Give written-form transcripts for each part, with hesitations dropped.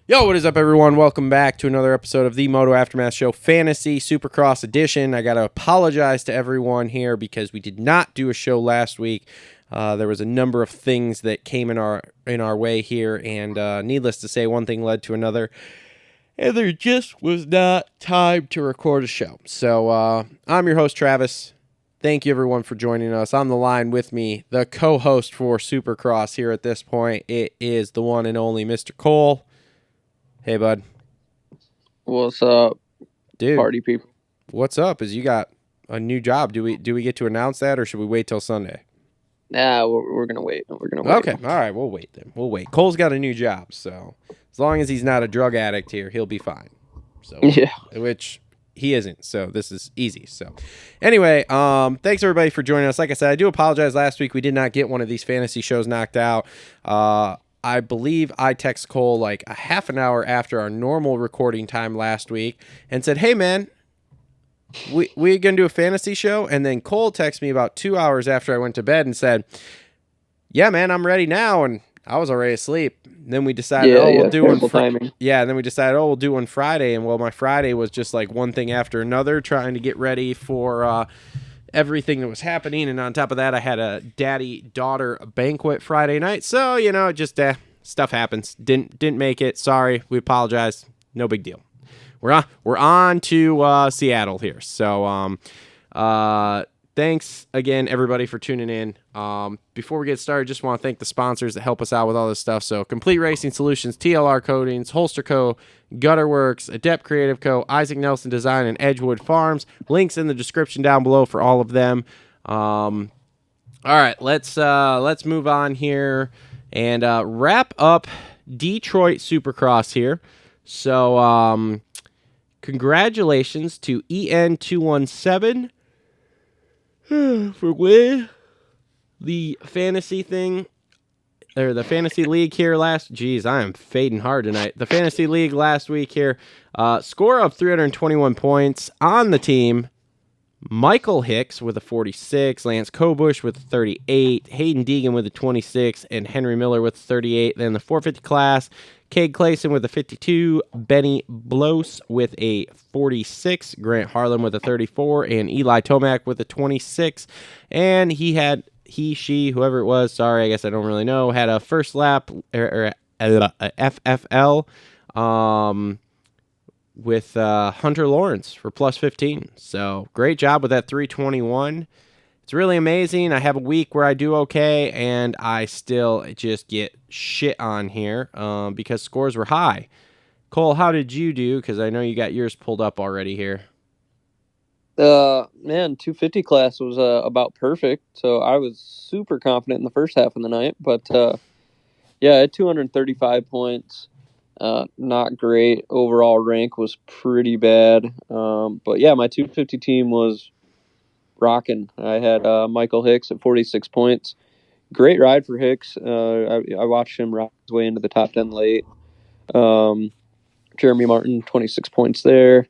Yo, what is up, everyone? Welcome back to another episode of the Moto Aftermath Show Fantasy Supercross Edition. I got to apologize to everyone here because we did not do a show last week. There was a number of things that came in our way here, and needless to say, one thing led to another, and there just was not time to record a show. So I'm your host, Travis. Thank you, everyone, for joining us. On the line with me, the co-host for Supercross here at this point, it is the one and only Mr. Cole. Hey, bud. What's up, dude? party people? What's up? Is you got a new job? Do we get to announce that, or should we wait till Sunday? Nah, we're gonna wait. Okay, all right, we'll wait then. We'll wait. Cole's got a new job, so as long as he's not a drug addict here, he'll be fine. So yeah, which he isn't. So this is easy. So anyway, thanks everybody for joining us. Like I said, I do apologize. Last week we did not get one of these fantasy shows knocked out. I believe I text Cole like a half an hour after our normal recording time last week and said, "Hey, man, we going to do a fantasy show?" And then Cole texted me about 2 hours after I went to bed and said, "Yeah, man, I'm ready now." And I was already asleep. And then we decided, we'll do one Friday. Yeah, and then we decided, we'll do one Friday. And well, my Friday was just like one thing after another, trying to get ready for everything that was happening, and on top of that, I had a daddy-daughter banquet Friday night, so, just stuff happens. Didn't make it. Sorry. We apologize. No big deal. We're on to Seattle here, so thanks again, everybody, for tuning in. Before we get started, just want to thank the sponsors that help us out with all this stuff. So Complete Racing Solutions, TLR Coatings, Holster Co., Gutter Worx, Adept Creative Co., Issac Nelson Design, and Edgewood Farms. Links in the description down below for all of them. All right, let's move on here and wrap up Detroit Supercross here. So congratulations to EN217 for winning the fantasy thing, or the fantasy league here last. Jeez, I am fading hard tonight. The fantasy league last week here. Score of 321 points on the team. Michael Hicks with a 46, Lance Kobush with a 38, Hayden Deegan with a 26, and Henry Miller with a 38. Then the 450 class, Cade Clayson with a 52, Benny Blos with a 46, Grant Harlan with a 34, and Eli Tomac with a 26. And she, whoever it was, sorry, I guess I don't really know, had a first lap, or FFL, with Hunter Lawrence for plus 15. So great job with that 321. It's really amazing. I have a week where I do okay, and I still just get shit on here because scores were high. Cole, how did you do? Because I know you got yours pulled up already here. Man, 250 class was about perfect, so I was super confident in the first half of the night. But yeah, at 235 points. Not great. Overall rank was pretty bad. But yeah, my 250 team was rocking. I had Michael Hicks at 46 points. Great ride for Hicks. I watched him rock his way into the top 10 late. Jeremy Martin, 26 points there.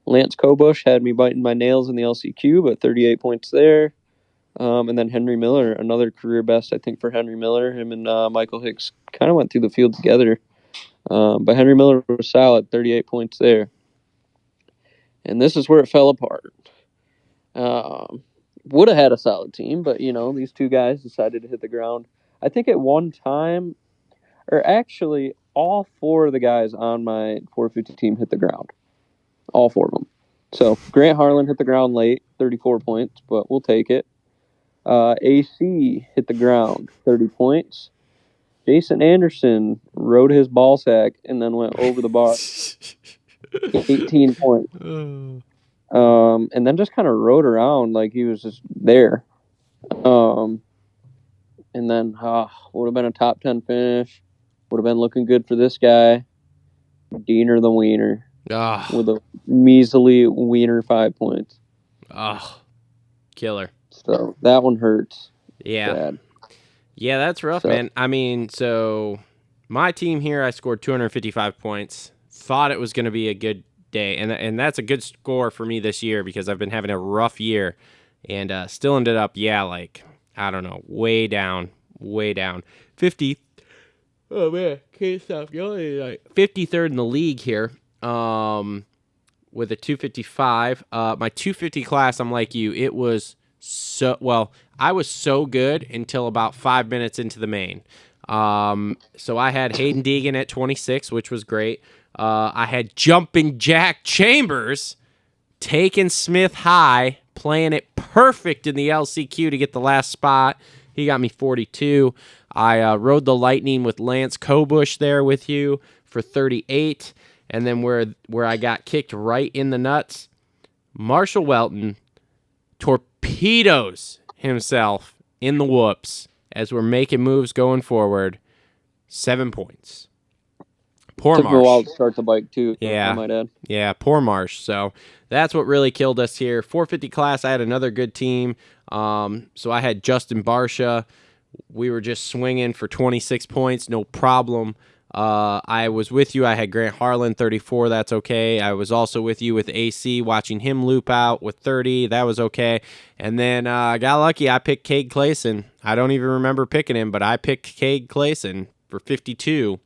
Lance Kobush had me biting my nails in the LCQ, but 38 points there. And then Henry Miller, another career best, I think, for Henry Miller. Him and Michael Hicks kind of went through the field together. But Henry Miller was solid, 38 points there. And this is where it fell apart. Would have had a solid team, but, these two guys decided to hit the ground. I think at one time, or actually all four of the guys on my 450 team hit the ground. All four of them. So Grant Harlan hit the ground late, 34 points, but we'll take it. AC hit the ground, 30 points. Jason Anderson rode his ball sack and then went over the bar. 18 points. And then just kind of rode around like he was just there. And then would have been a top 10 finish. Would have been looking good for this guy. Diener the Wiener. With a measly Wiener 5 points. Killer. So that one hurts. Yeah. Bad. Yeah, that's rough, man. I mean, so my team here, I scored 255 points. Thought it was going to be a good day, and that's a good score for me this year because I've been having a rough year, and still ended up, I don't know, way down, 50. Oh man, can't stop yelling. Like 53rd in the league here. With a 255. My 250 class, I'm like you. It was I was so good until about 5 minutes into the main. So I had Hayden Deegan at 26, which was great. I had Jumping Jack Chambers taking Smith high, playing it perfect in the LCQ to get the last spot. He got me 42. I rode the Lightning with Lance Kobush there with you for 38. And then where I got kicked right in the nuts, Marshall Welton torpedoes himself in the whoops as we're making moves going forward. 7 points. Poor Took Marsh. me a while to start the bike, too. Yeah. I might add. Yeah, poor Marsh. So that's what really killed us here. 450 class, I had another good team. So I had Justin Barsha. We were just swinging for 26 points, no problem. I was with you. I had Grant Harlan, 34. That's okay. I was also with you with AC, watching him loop out with 30. That was okay. And then I got lucky. I picked Cade Clayson. I don't even remember picking him, but I picked Cade Clayson for 52.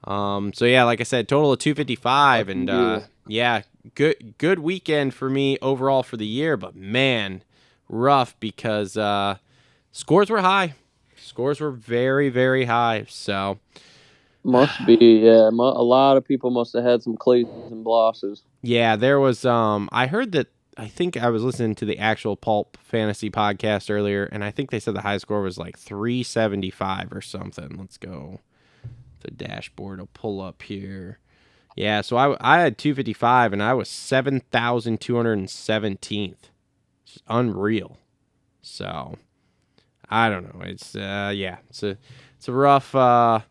So yeah, like I said, total of 255, and yeah, good weekend for me overall for the year. But man, rough because scores were high. Scores were very, very high. So Must be, yeah. A lot of people must have had some Clays and losses. yeah, there was. I heard that. I think I was listening to the actual Pulp Fantasy podcast earlier, and I think they said the high score was like 375 or something. Let's go. The dashboard will pull up here. Yeah, so I had 255, and I was 7,217th. It's unreal. So I don't know. It's it's a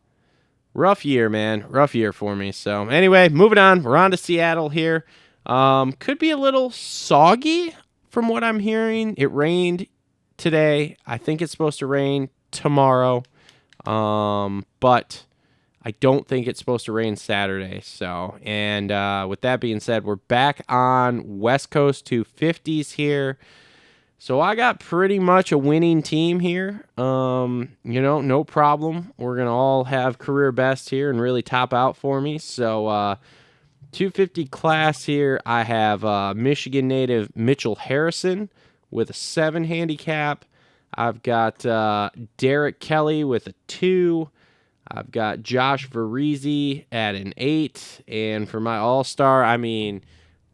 rough year, man. Rough year for me. So anyway, moving on. We're on to Seattle here. Could be a little soggy from what I'm hearing. It rained today. I think it's supposed to rain tomorrow. But I don't think it's supposed to rain Saturday. So, and with that being said, we're back on West Coast 250s here. So I got pretty much a winning team here. No problem. We're going to all have career best here and really top out for me. So 250 class here, I have Michigan native Mitchell Harrison with a 7 handicap. I've got Derek Kelly with a 2. I've got Josh Varizi at an 8. And for my all-star, I mean,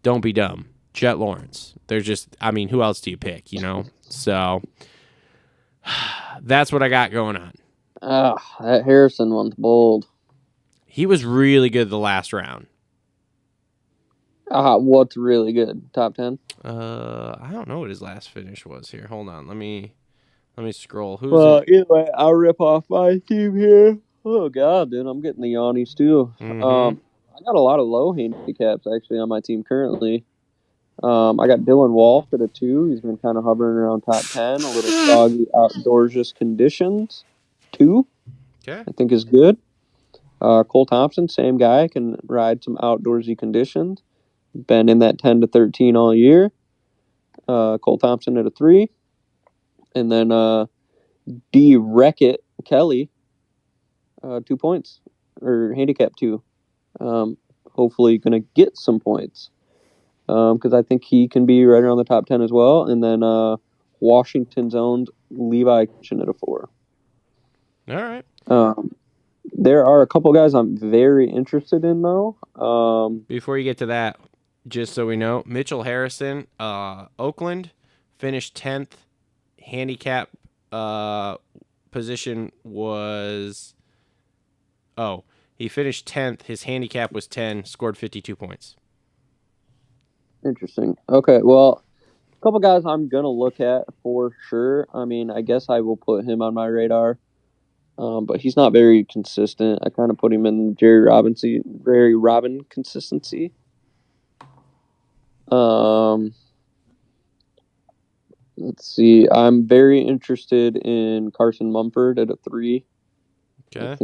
don't be dumb. Jet Lawrence. They're just, I mean, who else do you pick, you know? So that's what I got going on. That Harrison one's bold. He was really good the last round. What's really good? Top 10? I don't know what his last finish was here. Hold on. Let me scroll. Who's it? Either way, I'll rip off my team here. Oh, God, dude. I'm getting the yawnies, too. Mhm. I got a lot of low handicaps, actually, on my team currently. I got Dylan Walsh at a 2. He's been kind of hovering around top 10. A little soggy outdoorsist conditions. 2, Okay. I think is good. Cole Thompson, same guy, can ride some outdoorsy conditions. Been in that 10 to 13 all year. Cole Thompson at a 3. And then D. Wreckett Kelly, 2 points, or handicap 2. Hopefully going to get some points. Because I think he can be right around the top 10 as well. And then Washington's owned Levi Kitchen at a 4. All right. There are a couple guys I'm very interested in, though. Before you get to that, just so we know, Mitchell Harrison, Oakland, finished 10th. Handicap position was... Oh, he finished 10th. His handicap was 10, scored 52 points. Interesting. Okay, well, a couple guys I'm going to look at for sure. I mean, I guess I will put him on my radar. But he's not very consistent. I kind of put him in Jerry Robin consistency. Let's see. I'm very interested in Carson Mumford at a 3. Okay.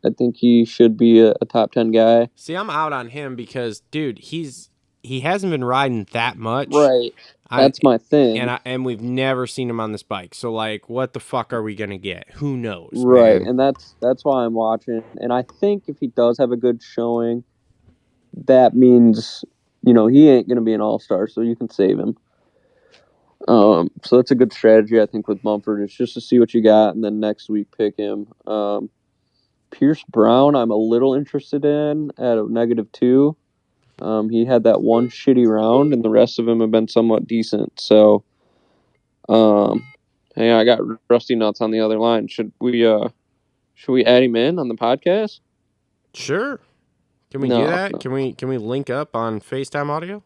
I think he should be a top 10 guy. See, I'm out on him because, dude, he's he hasn't been riding that much. Right. That's my thing. And we've never seen him on this bike. So like, what the fuck are we gonna get? Who knows? Right, man? and that's why I'm watching. And I think if he does have a good showing, that means he ain't gonna be an all-star, so you can save him. So that's a good strategy, I think, with Mumford. It's just to see what you got, and then next week pick him. Pierce Brown, I'm a little interested in at a -2. He had that one shitty round, and the rest of them have been somewhat decent. So, hey, I got Rusty Nuts on the other line. Should we add him in on the podcast? Sure. Can we do that? No. Can we link up on FaceTime audio?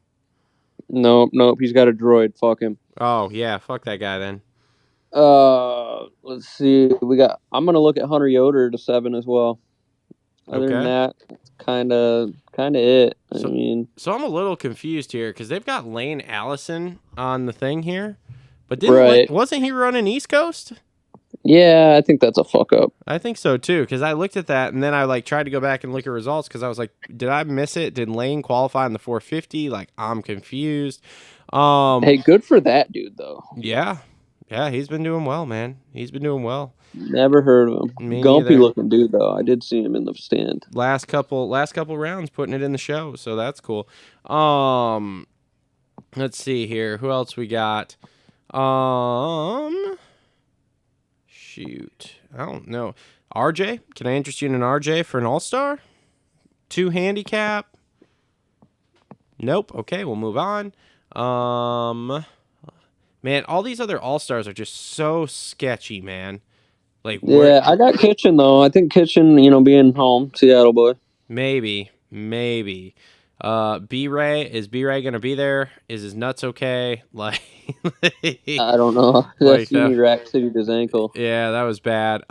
Nope. He's got a droid. Fuck him. Oh yeah, fuck that guy then. Let's see. I'm gonna look at Hunter Yoder to 7 as well. Other than that, it's kind of it. So I'm a little confused here because they've got Lane Allison on the thing here, but wasn't he running East Coast? Yeah, I think that's a fuck up. I think so too, because I looked at that and then I like tried to go back and look at results because I was like, did I miss it? Did Lane qualify in the 450? Like, I'm confused. Hey, good for that dude though. Yeah, he's been doing well, man. He's been doing well. Never heard of him. Gumpy looking dude though. I did see him in the stand. Last couple rounds putting it in the show, so that's cool. Let's see here. Who else we got? Shoot. I don't know. RJ? Can I interest you in an RJ for an all-star? 2 handicap? Nope. Okay, we'll move on. Man, all these other all-stars are just so sketchy, man. Like, yeah, I got Kitchen though. I think Kitchen, being home, Seattle boy. Maybe. B-Ray, is B-Ray gonna be there? Is his nuts okay? Like, I don't know. That's Rack City to his ankle. Yeah, that was bad.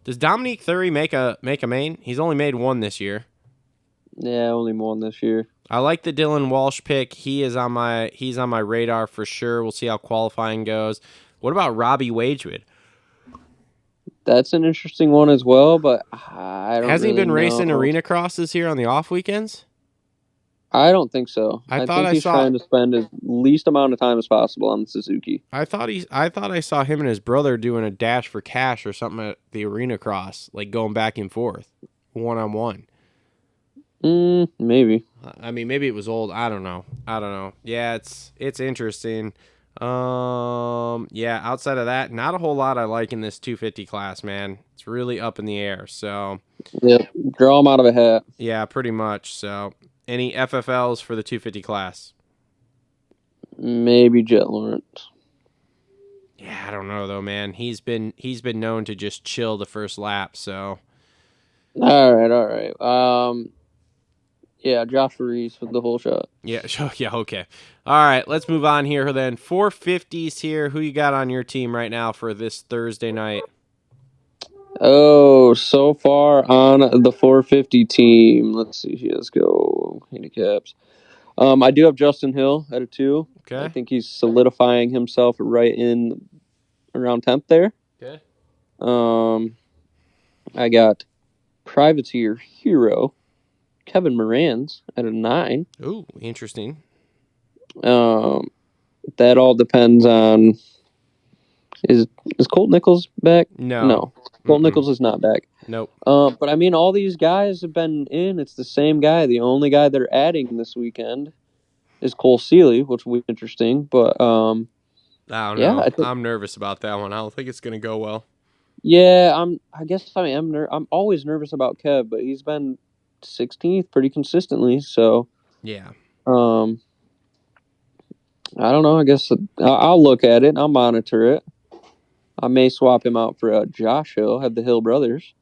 Does Dominique Thury make a main? He's only made 1 this year. Yeah, only 1 this year. I like the Dylan Walsh pick. He's on my radar for sure. We'll see how qualifying goes. What about Robbie Wagewood? That's an interesting one as well, but I don't. Hasn't he been racing arena crosses here on the off weekends? I don't think so. I think he's trying to spend as least amount of time as possible on the Suzuki. I thought I saw him and his brother doing a dash for cash or something at the arena cross, like going back and forth, 1-on-1. Maybe. I mean, maybe it was old. I don't know. Yeah, it's interesting. Yeah, outside of that, not a whole lot I like in this 250 class, man. It's really up in the air. So, yep, draw them out of a hat. Yeah, pretty much. So, any FFLs for the 250 class? Maybe Jet Lawrence. Yeah, I don't know though, man. He's been known to just chill the first lap. So, all right. Yeah, Josh Reese with the whole shot. Yeah, okay. All right, let's move on here then. 450s here. Who you got on your team right now for this Thursday night? Oh, so far on the 450 team. Let's see. Let's go handicaps. I do have Justin Hill at a 2. Okay. I think he's solidifying himself right in around 10th there. Okay. I got Privateer Hero. Kevin Moran's at a 9. Ooh, interesting. That all depends on is Colt Nichols back? No. Colt Nichols is not back. Nope. But I mean, all these guys have been in. It's the same guy. The only guy they're adding this weekend is Cole Seeley, which will be interesting. But I don't know. I'm nervous about that one. I don't think it's going to go well. Yeah, I'm always nervous about Kev, but he's been 16th pretty consistently, so yeah. I don't know. I guess I'll look at it. I'll monitor it. I may swap him out for Josh Hill. Have the Hill brothers.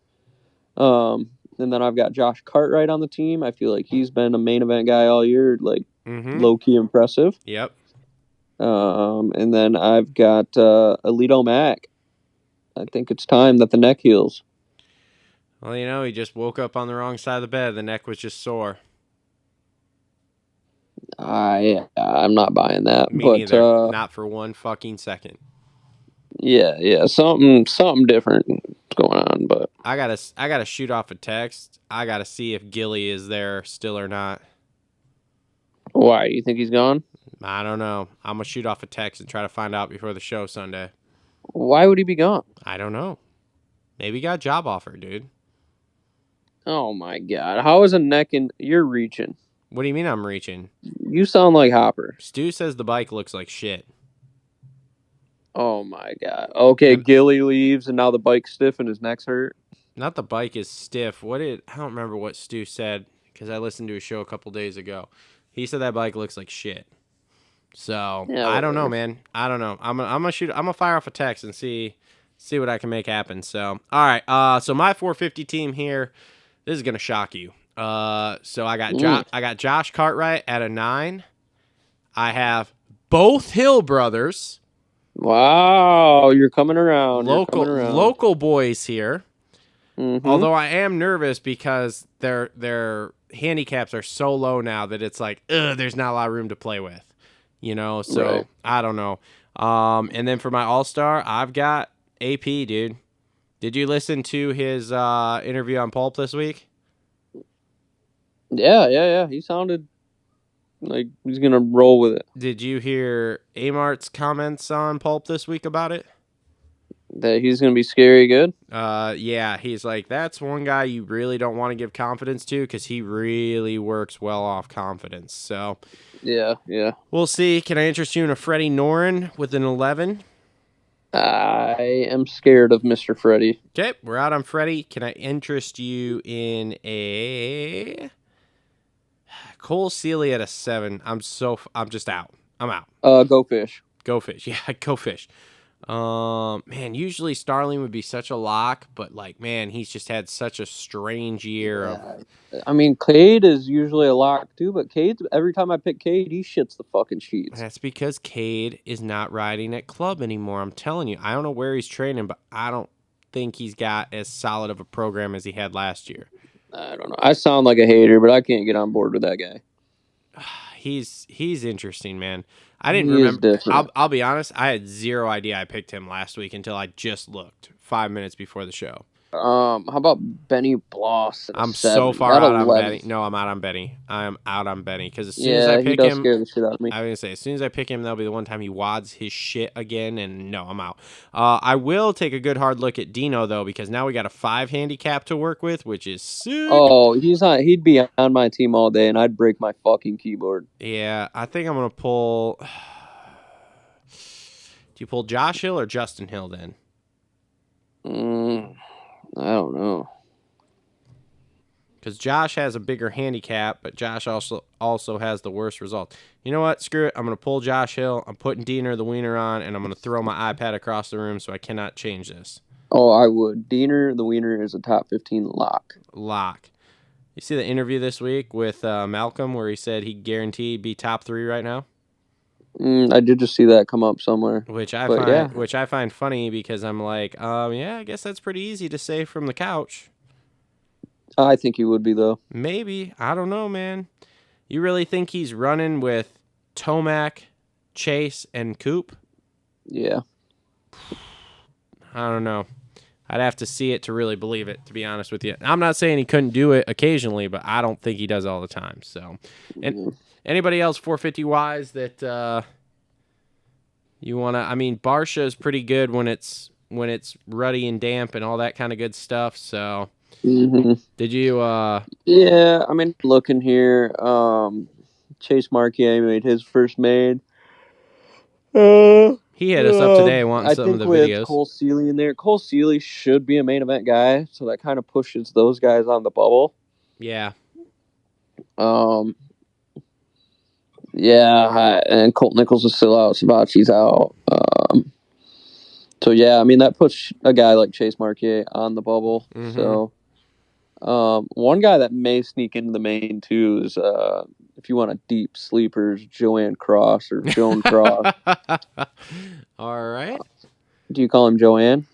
And then I've got Josh Cartwright on the team. I feel like he's been a main event guy all year, like low key impressive. Yep. And then I've got Alito Mack. I think it's time that the neck heals. Well, he just woke up on the wrong side of the bed. The neck was just sore. I'm not buying that. Me neither. Not for one fucking second. Yeah. Something different going on, but I gotta shoot off a text. I gotta see if Gilly is there still or not. Why? You think he's gone? I don't know. I'm going to shoot off a text and try to find out before the show Sunday. Why would he be gone? I don't know. Maybe he got a job offer, dude. Oh my God! How is a neck and you're reaching? What do you mean I'm reaching? You sound like Hopper. Stu says the bike looks like shit. Oh my God! Okay, Gilly leaves and now the bike's stiff and his neck's hurt. Not the bike is stiff. I don't remember what Stu said because I listened to a show a couple days ago. He said that bike looks like shit. So Yeah, I don't know, man. I don't know. I'm gonna fire off a text and see what I can make happen. So all right. So my 450 team here. This is gonna shock you. So I got Josh Cartwright at a 9. I have both Hill brothers. Wow, you're coming around. Local boys here. Mm-hmm. Although I am nervous because their handicaps are so low now that it's like, there's not a lot of room to play with. So right. I don't know. And then for my all-star, I've got AP, dude. Did you listen to his interview on Pulp this week? Yeah. He sounded like he's going to roll with it. Did you hear Amart's comments on Pulp this week about it? That he's going to be scary good? Yeah, he's like, that's one guy you really don't want to give confidence to because he really works well off confidence. So, yeah. We'll see. Can I interest you in a Freddie Noren with an 11? I am scared of Mr. Freddie. Okay, we're out on Freddie. Can I interest you in a Cole Seeley at a 7? I'm just out. I'm out. Go Fish. Go Fish. Yeah, go Fish. Man, usually Starling would be such a lock, but he's just had such a strange year. I mean, Cade is usually a lock too, but every time I pick Cade, he shits the fucking sheets. That's because Cade is not riding at club anymore. I'm telling you, I don't know where he's training, but I don't think he's got as solid of a program as he had last year. I don't know. I sound like a hater, but I can't get on board with that guy. He's interesting, man. I didn't remember. I'll be honest. I had zero idea I picked him last week until I just looked 5 minutes before the show. How about Benny Bloss? I'm so far out on Benny. No, I'm out on Benny. I'm out on Benny because as soon as I pick him, scare the shit out of me. I was gonna say as soon as I pick him, that'll be the one time he wads his shit again. And no, I'm out. I will take a good hard look at Dino though because now we got a 5 handicap to work with, which is sick. Oh, he'd be on my team all day, and I'd break my fucking keyboard. Yeah, I think I'm gonna pull. Do you pull Josh Hill or Justin Hill then? I don't know. Because Josh has a bigger handicap, but Josh also has the worst result. You know what? Screw it. I'm going to pull Josh Hill. I'm putting Diener the Wiener on, and I'm going to throw my iPad across the room so I cannot change this. Oh, I would. Diener the Wiener is a top 15 lock. You see the interview this week with Malcolm where he said he guaranteed be top 3 right now? I did just see that come up somewhere. Which I find funny because I'm like, yeah, I guess that's pretty easy to say from the couch. I think he would be, though. Maybe. I don't know, man. You really think he's running with Tomac, Chase, and Coop? Yeah. I don't know. I'd have to see it to really believe it, to be honest with you. I'm not saying he couldn't do it occasionally, but I don't think he does all the time. So, and anybody else 450-wise that you want to... I mean, Barsha is pretty good when it's ruddy and damp and all that kind of good stuff. So, Did you... Yeah, I mean, looking here, Chase Marquier made his first maid. He hit us up today wanting some of the videos. I think with Cole Seeley in there, Cole Seeley should be a main event guy, so that kind of pushes those guys on the bubble. Yeah. Yeah, and Colt Nichols is still out. Sabachi's out. So, yeah, I mean, that puts a guy like Chase Marquier on the bubble. So, one guy that may sneak into the main, too, is if you want a deep sleepers, Joanne Cross or Joan Cross. All right. Do you call him Joanne?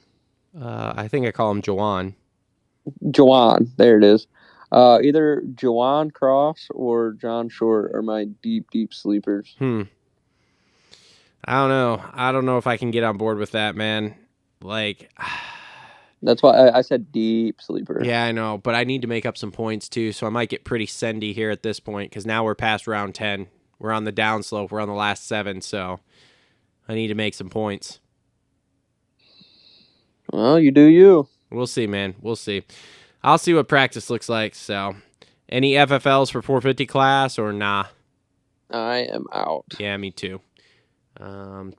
I think I call him Joanne. Joanne, there it is. Either Joanne Cross or John Short are my deep, deep sleepers. I don't know. I don't know if I can get on board with that, man. Like, that's why I said deep sleeper. Yeah, I know, but I need to make up some points too, so I might get pretty sendy here at this point because now we're past round 10. We're on the downslope. We're on the last 7, so I need to make some points. Well, you do you. We'll see, man. We'll see. I'll see what practice looks like. So, any FFLs for 450 class or nah? I am out. Yeah, me too. All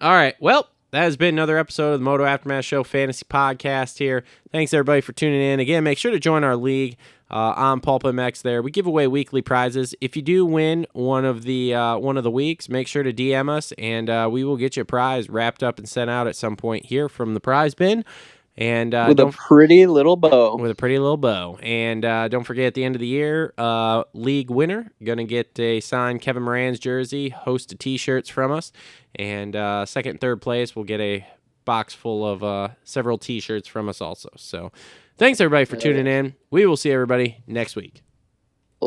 right. Well, that has been another episode of the Moto Aftermath Show Fantasy Podcast here. Thanks, everybody, for tuning in. Again, make sure to join our league on Pulp MX there. We give away weekly prizes. If you do win one of the weeks, make sure to DM us, and we will get you a prize wrapped up and sent out at some point here from the prize bin. And with a pretty little bow. With a pretty little bow. And don't forget, at the end of the year, league winner, going to get a signed Kevin Moran's jersey, host of T-shirts from us. And second and third place will get a box full of several T-shirts from us also. So thanks, everybody, for tuning in. We will see everybody next week.